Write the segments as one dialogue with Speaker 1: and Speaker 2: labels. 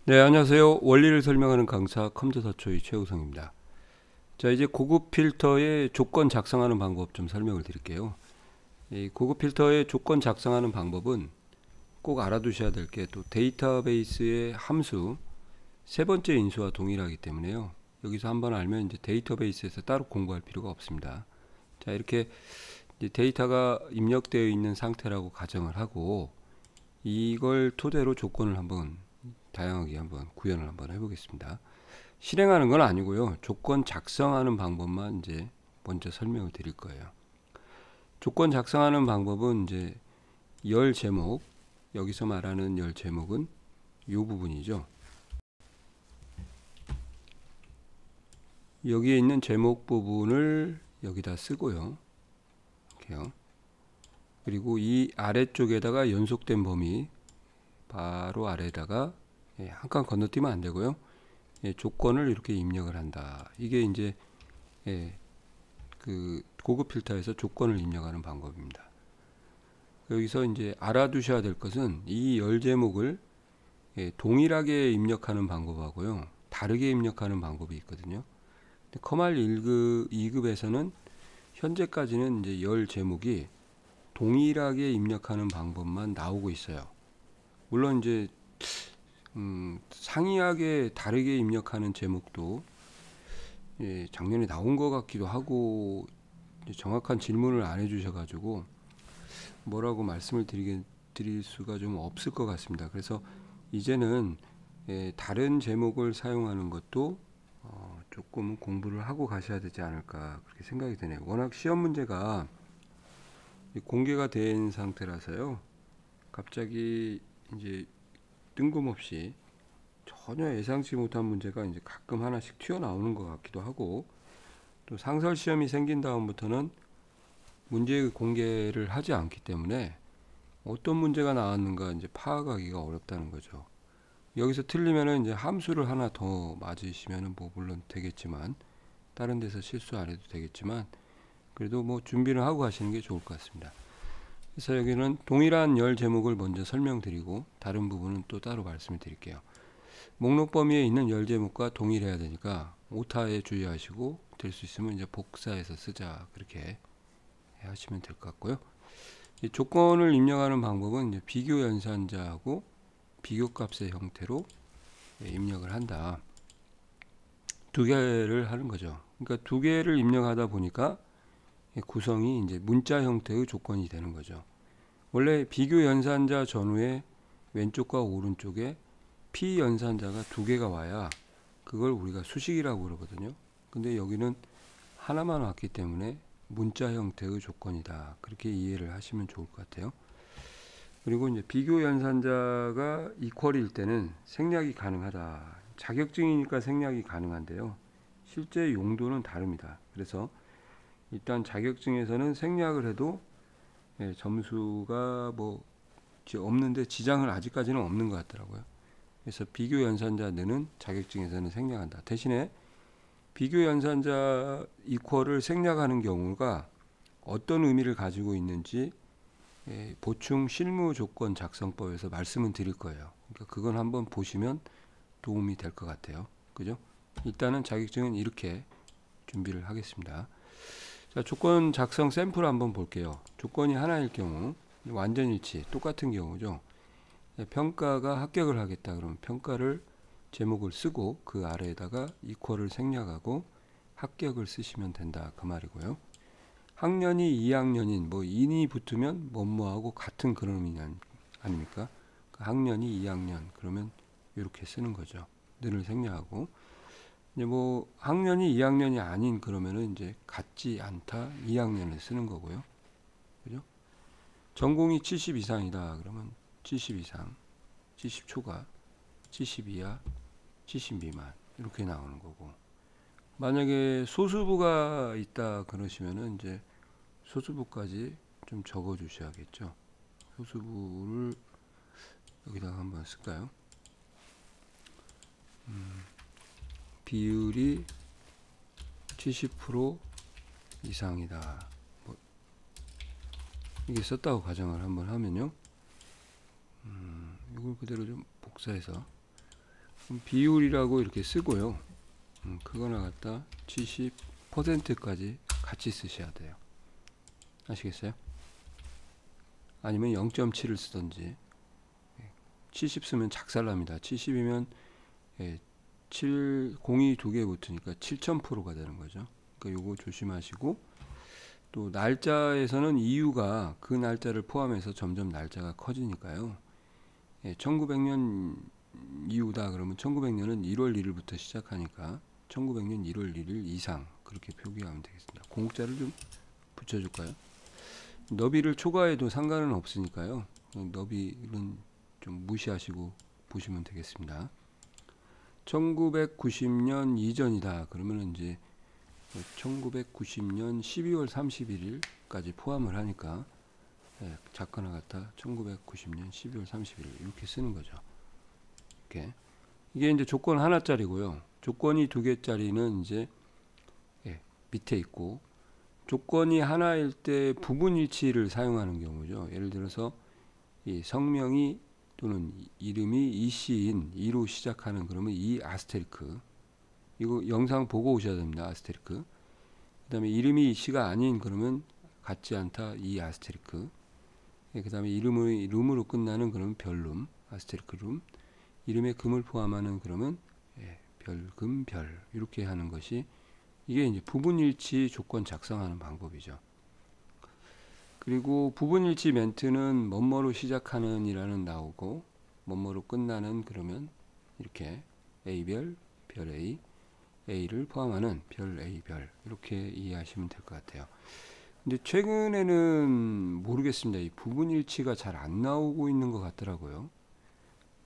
Speaker 1: 네, 안녕하세요. 원리를 설명하는 강사 컴퓨터서초의 최우성입니다. 자, 이제 고급 필터의 조건 작성하는 방법 좀 설명을 드릴게요. 이 고급 필터의 조건 작성하는 방법은 꼭 알아두셔야 될 게 또 데이터베이스의 함수 세 번째 인수와 동일하기 때문에요. 여기서 한번 알면 이제 데이터베이스에서 따로 공부할 필요가 없습니다. 자, 이렇게 이제 데이터가 입력되어 있는 상태라고 가정을 하고 이걸 토대로 조건을 한번 다양하게 한번 구현을 한번 해보겠습니다. 실행하는 건 아니고요. 조건 작성하는 방법만 이제 먼저 설명을 드릴 거예요. 조건 작성하는 방법은 이제 열 제목, 여기서 말하는 열 제목은 이 부분이죠. 여기에 있는 제목 부분을 여기다 쓰고요. 이렇게요. 그리고 이 아래쪽에다가 연속된 범위 바로 아래에다가 한 칸 건너뛰면 안 되고요. 조건을 이렇게 입력을 한다. 이게 이제 그 고급 필터에서 조건을 입력하는 방법입니다. 여기서 이제 알아두셔야 될 것은 이 열 제목을 동일하게 입력하는 방법하고요, 다르게 입력하는 방법이 있거든요. 커말 1급, 2급에서는 현재까지는 이제 열 제목이 동일하게 입력하는 방법만 나오고 있어요. 물론 이제 상이하게 다르게 입력하는 제목도 작년에 나온 것 같기도 하고 정확한 질문을 안 해주셔가지고 뭐라고 말씀을 드릴 수가 좀 없을 것 같습니다. 그래서 이제는 다른 제목을 사용하는 것도 조금 공부를 하고 가셔야 되지 않을까 그렇게 생각이 드네요. 워낙 시험 문제가 공개가 된 상태라서요. 갑자기 이제 뜬금없이 전혀 예상치 못한 문제가 이제 가끔 하나씩 튀어나오는 것 같기도 하고, 또 상설 시험이 생긴 다음부터는 문제 공개를 하지 않기 때문에 어떤 문제가 나왔는가 이제 파악하기가 어렵다는 거죠. 여기서 틀리면은 이제 함수를 하나 더 맞으시면은 뭐 물론 되겠지만, 다른 데서 실수 안 해도 되겠지만, 그래도 뭐 준비를 하고 가시는 게 좋을 것 같습니다. 그래서 여기는 동일한 열 제목을 먼저 설명드리고 다른 부분은 또 따로 말씀을 드릴게요. 목록 범위에 있는 열 제목과 동일해야 되니까 오타에 주의하시고, 될 수 있으면 이제 복사해서 쓰자 그렇게 하시면 될 것 같고요. 이 조건을 입력하는 방법은 이제 비교 연산자하고 비교값의 형태로 입력을 한다. 두 개를 하는 거죠. 그러니까 두 개를 입력하다 보니까 구성이 이제 문자 형태의 조건이 되는 거죠. 원래 비교 연산자 전후에 왼쪽과 오른쪽에 P 연산자가 두 개가 와야 그걸 우리가 수식이라고 그러거든요. 근데 여기는 하나만 왔기 때문에 문자 형태의 조건이다. 그렇게 이해를 하시면 좋을 것 같아요. 그리고 이제 비교 연산자가 이퀄일 때는 생략이 가능하다. 자격증이니까 생략이 가능한데요. 실제 용도는 다릅니다. 그래서 일단 자격증에서는 생략을 해도 점수가 뭐 없는데 지장은 아직까지는 없는 것 같더라고요. 그래서 비교 연산자 는은 자격증에서는 생략한다. 대신에 비교 연산자 이퀄을 생략하는 경우가 어떤 의미를 가지고 있는지 보충 실무 조건 작성법에서 말씀은 드릴 거예요. 그러니까 그건 한번 보시면 도움이 될 것 같아요. 그죠? 일단은 자격증은 이렇게 준비를 하겠습니다. 자, 조건 작성 샘플 한번 볼게요. 조건이 하나일 경우 완전 일치 똑같은 경우죠. 평가가 합격을 하겠다 그러면 평가를 제목을 쓰고 그 아래에다가 이퀄을 생략하고 합격을 쓰시면 된다 그 말이고요. 학년이 2학년인 뭐 인이 붙으면 뭐뭐하고 같은 그런 의미 아닙니까? 학년이 2학년 그러면 이렇게 쓰는 거죠. 는을 생략하고, 이제 뭐 학년이 2학년이 아닌 그러면은 이제 같지 않다 2학년을 쓰는 거고요. 그죠? 전공이 70 이상이다 그러면 70 이상, 70 초과, 70 이하, 70 미만 이렇게 나오는 거고, 만약에 소수부가 있다 그러시면은 이제 소수부까지 좀 적어 주셔야겠죠. 소수부를 여기다가 한번 쓸까요? 비율이 70% 이상이다. 뭐 이게 썼다고 가정을 한번 하면요. 이걸 그대로 좀 복사해서 비율이라고 이렇게 쓰고요. 그거나 갖다 70%까지 같이 쓰셔야 돼요. 아시겠어요? 아니면 0.7을 쓰던지. 70 쓰면 작살납니다. 70이면 0이 두 개 붙으니까 7000%가 되는 거죠. 그러니까 요거 조심하시고, 또 날짜에서는 이유가 그 날짜를 포함해서 점점 날짜가 커지니까요. 1900년 이후다 그러면 1900년은 1월 1일부터 시작하니까 1900년 1월 1일 이상 그렇게 표기하면 되겠습니다. 공짜를 좀 붙여줄까요? 너비를 초과해도 상관은 없으니까요. 너비는 좀 무시하시고 보시면 되겠습니다. 1990년 이전이다 그러면 이제 1990년 12월 31일까지 포함을 하니까 작거나 같다 1990년 12월 31일 이렇게 쓰는 거죠. 이렇게. 이게 이제 조건 하나짜리고요. 조건이 두 개짜리는 이제 밑에 있고, 조건이 하나일 때 부분일치를 사용하는 경우죠. 예를 들어서 이 성명이 또는 이름이 이씨인 이로 시작하는 그러면 이 아스테리크, 이거 영상 보고 오셔야 됩니다. 아스테리크. 그 다음에 이름이 이씨가 아닌 그러면 같지 않다 이 아스테리크. 그 다음에 이름의 룸으로 끝나는 그러면 별룸 아스테리크 룸. 이름에 금을 포함하는 그러면 별금 별 이렇게 하는 것이 이게 이제 부분일치 조건 작성하는 방법이죠. 그리고 부분일치 멘트는 뭐뭐로 시작하는 이라는 나오고 뭐뭐로 끝나는 그러면 이렇게 A별, 별 A, A를 포함하는 별 A별 이렇게 이해하시면 될 것 같아요. 근데 최근에는 모르겠습니다. 이 부분일치가 잘 안 나오고 있는 것 같더라고요.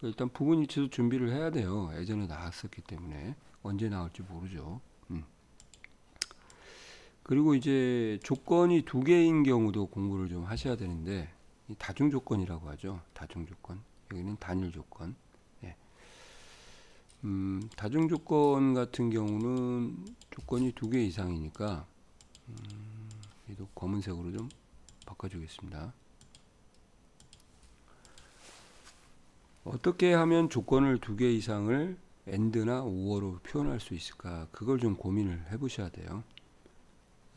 Speaker 1: 일단 부분일치도 준비를 해야 돼요. 예전에 나왔었기 때문에 언제 나올지 모르죠. 그리고 이제 조건이 두 개인 경우도 공부를 좀 하셔야 되는데, 이 다중 조건이라고 하죠. 다중 조건. 여기는 단일 조건. 다중 조건 같은 경우는 조건이 두 개 이상이니까 얘도 검은색으로 좀 바꿔주겠습니다. 어떻게 하면 조건을 두 개 이상을 AND나 OR로 표현할 수 있을까? 그걸 좀 고민을 해보셔야 돼요.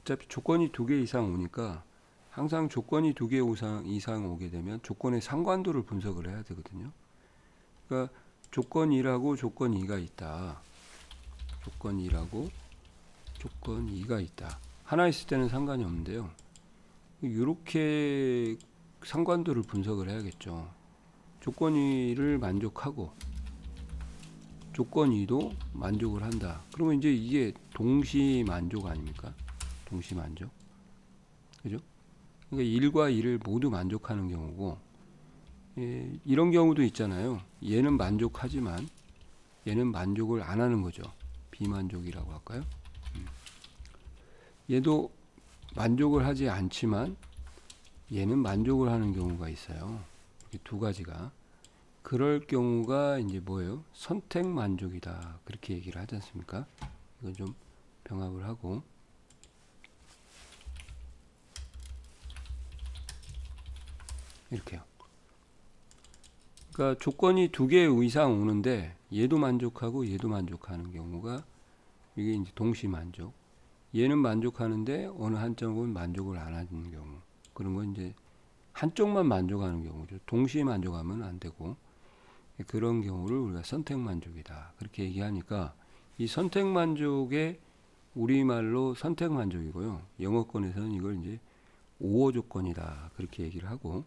Speaker 1: 어차피 조건이 두 개 이상 오니까 항상 조건이 두 개 이상 오게 되면 조건의 상관도를 분석을 해야 되거든요. 그러니까 조건 1하고 조건 2가 있다. 조건 1하고 조건 2가 있다. 하나 있을 때는 상관이 없는데요. 이렇게 상관도를 분석을 해야겠죠. 조건 2를 만족하고 조건 2도 만족을 한다. 그러면 이제 이게 동시 만족 아닙니까? 동시 만족. 그죠? 그러니까 1과 2를 모두 만족하는 경우고, 이런 경우도 있잖아요. 얘는 만족하지만 얘는 만족을 안 하는 거죠. 비만족이라고 할까요? 얘도 만족을 하지 않지만 얘는 만족을 하는 경우가 있어요. 두 가지가. 그럴 경우가 이제 뭐예요? 선택 만족이다. 그렇게 얘기를 하지 않습니까? 이건 좀 병합을 하고, 이렇게요. 그러니까 조건이 두 개 이상 오는데 얘도 만족하고 얘도 만족하는 경우가 이게 이제 동시 만족. 얘는 만족하는데 어느 한쪽은 만족을 안 하는 경우. 그런 건 이제 한쪽만 만족하는 경우죠. 동시에 만족하면 안 되고, 그런 경우를 우리가 선택 만족이다. 그렇게 얘기하니까 이 선택 만족의 우리말로 선택 만족이고요. 영어권에서는 이걸 이제 오어 조건이다. 그렇게 얘기를 하고,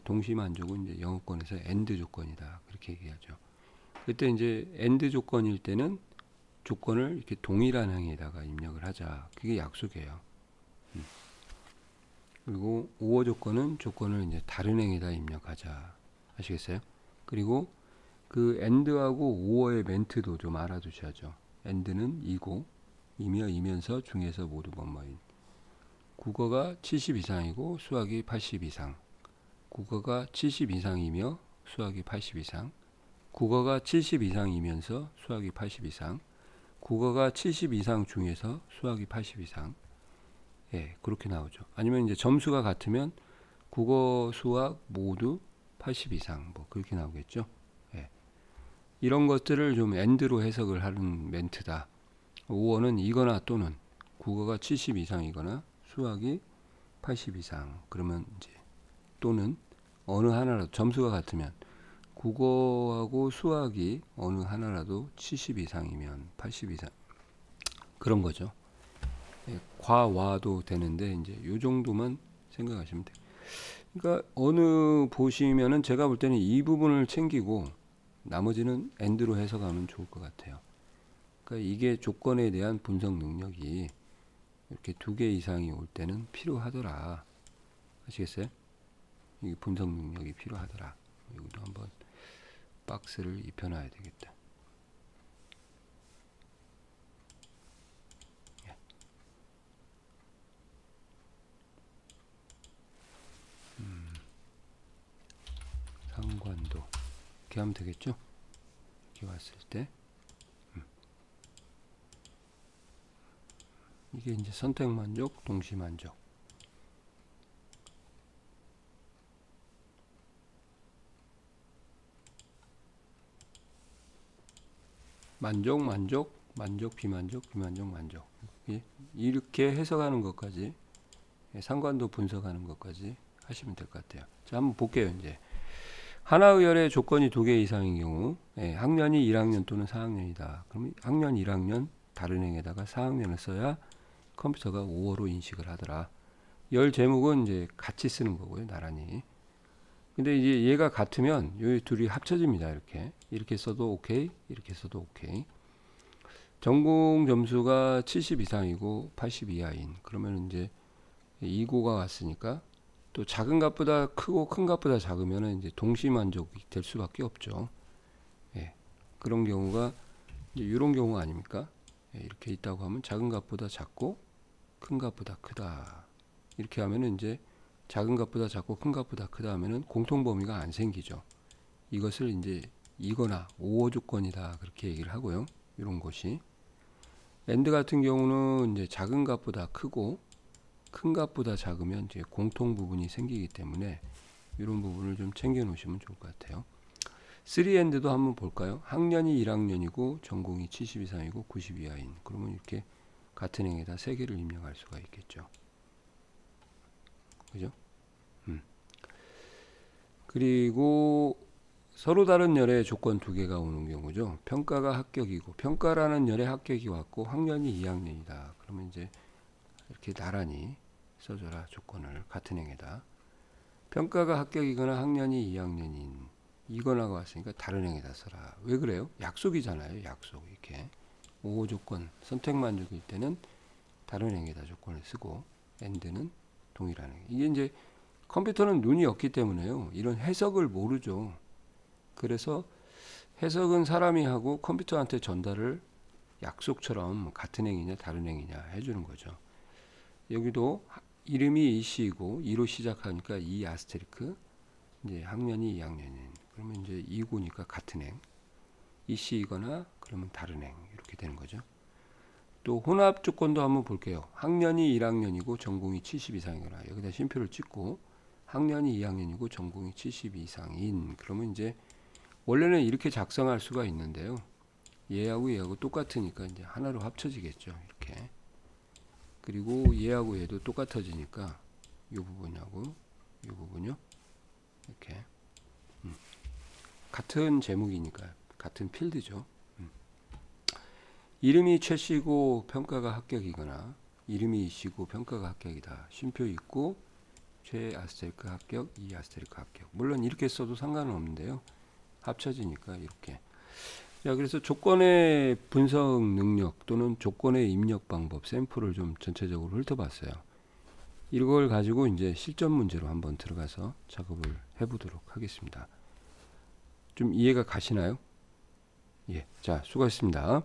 Speaker 1: 동시 만족은 이제 영어권에서 AND 조건이다. 그렇게 얘기하죠. 그때 이제 AND 조건일 때는 조건을 이렇게 동일한 행에다가 입력을 하자. 그게 약속이에요. 그리고 오어 조건은 조건을 이제 다른 행에다 입력하자. 아시겠어요? 그리고 그 AND하고 OOR의 멘트도 좀 알아두셔야죠. AND는 이고, 이며 이면서 중에서 모두 뭐뭐인. 국어가 70 이상이고 수학이 80 이상. 국어가 70 이상이며 수학이 80 이상. 국어가 70 이상이면서 수학이 80 이상. 국어가 70 이상 중에서 수학이 80 이상. 그렇게 나오죠. 아니면 이제 점수가 같으면 국어, 수학 모두 80 이상. 뭐 그렇게 나오겠죠. 이런 것들을 좀 and로 해석을 하는 멘트다. 5어는 이거나 또는 국어가 70 이상이거나 수학이 80 이상. 그러면 이제 또는 어느 하나라도 점수가 같으면 국어하고 수학이 어느 하나라도 70 이상이면 80 이상 그런 거죠. 예, 과와도 되는데 이제 요 정도만 생각하시면 돼요. 그러니까 어느 보시면은 제가 볼 때는 이 부분을 챙기고 나머지는 and로 해석하면 좋을 것 같아요. 그러니까 이게 조건에 대한 분석 능력이 이렇게 2개 이상이 올 때는 필요하더라. 아시겠어요? 이 분석 능력이 필요하더라. 여기도 한번 박스를 입혀놔야 되겠다. 예. 상관도 이렇게 하면 되겠죠? 이렇게 왔을 때 이게 이제 선택 만족, 동시 만족. 만족, 만족, 만족, 비만족, 비만족, 만족. 이렇게 해석하는 것까지, 상관도 분석하는 것까지 하시면 될 것 같아요. 자, 한번 볼게요. 이제 하나의열의 조건이 2개 이상인 경우, 학년이 1학년 또는 4학년이다. 그럼 학년 1학년 다른 행에다가 4학년을 써야 컴퓨터가 5어로 인식을 하더라. 열 제목은 이제 같이 쓰는 거고요, 나란히. 근데 이제 얘가 같으면 이 둘이 합쳐집니다. 이렇게 써도 오케이, 이렇게 써도 오케이. 전공 점수가 70 이상이고 80 이하인. 그러면 이제 2고가 왔으니까 또 작은 값보다 크고 큰 값보다 작으면 이제 동시 만족이 될 수밖에 없죠. 예, 그런 경우가 이제 이런 경우 아닙니까? 예, 이렇게 있다고 하면 작은 값보다 작고 큰 값보다 크다. 이렇게 하면은 이제 작은 값보다 작고 큰 값보다 크다 하면은 공통 범위가 안 생기죠. 이것을 이제 이거나 5호 조건이다 그렇게 얘기를 하고요. 이런 것이 AND 같은 경우는 이제 작은 값보다 크고 큰 값보다 작으면 이제 공통 부분이 생기기 때문에 이런 부분을 좀 챙겨 놓으시면 좋을 것 같아요. 3AND도 한번 볼까요? 학년이 1학년이고 전공이 70 이상이고 90 이하인. 그러면 이렇게 같은 행에다 3개를 입력할 수가 있겠죠. 그죠? 그리고 서로 다른 열의 조건 2개가 오는 경우죠. 평가가 합격이고 평가라는 열의 합격이 왔고 학년이 2학년이다. 그러면 이제 이렇게 나란히 써줘라 조건을 같은 행에다. 평가가 합격이거나 학년이 2학년인 이거나가 왔으니까 다른 행에다 써라. 왜 그래요? 약속이잖아요. 약속. 이렇게 5호 조건 선택 만족일 때는 다른 행에다 조건을 쓰고 AND는 동일한 행. 이게 이제 컴퓨터는 눈이 없기 때문에요. 이런 해석을 모르죠. 그래서 해석은 사람이 하고 컴퓨터한테 전달을 약속처럼 같은 행이냐 다른 행이냐 해주는 거죠. 여기도 이름이 이씨이고 2로 시작하니까 2 아스테리크 이제 학년이 2학년인 그러면 이제 2고니까 같은 행 이씨이거나 그러면 다른 행 이렇게 되는 거죠. 또 혼합 조건도 한번 볼게요. 학년이 1학년이고 전공이 70 이상이거나 여기다 쉼표를 찍고 학년이 2학년이고 전공이 70 이상인 그러면 이제 원래는 이렇게 작성할 수가 있는데요. 얘하고 얘하고 똑같으니까 이제 하나로 합쳐지겠죠. 이렇게. 그리고 얘하고 얘도 똑같아지니까 이 부분하고 이 부분요. 이렇게. 같은 제목이니까 같은 필드죠. 이름이 최씨고 평가가 합격이거나 이름이 이씨고 평가가 합격이다. 쉼표 있고 최 아스테리크 합격, 이 아스테리크 합격. 물론 이렇게 써도 상관은 없는데요. 합쳐지니까 이렇게. 자, 그래서 조건의 분석 능력 또는 조건의 입력 방법 샘플을 좀 전체적으로 훑어봤어요. 이걸 가지고 이제 실전 문제로 한번 들어가서 작업을 해보도록 하겠습니다. 좀 이해가 가시나요? 예, 자, 수고하셨습니다.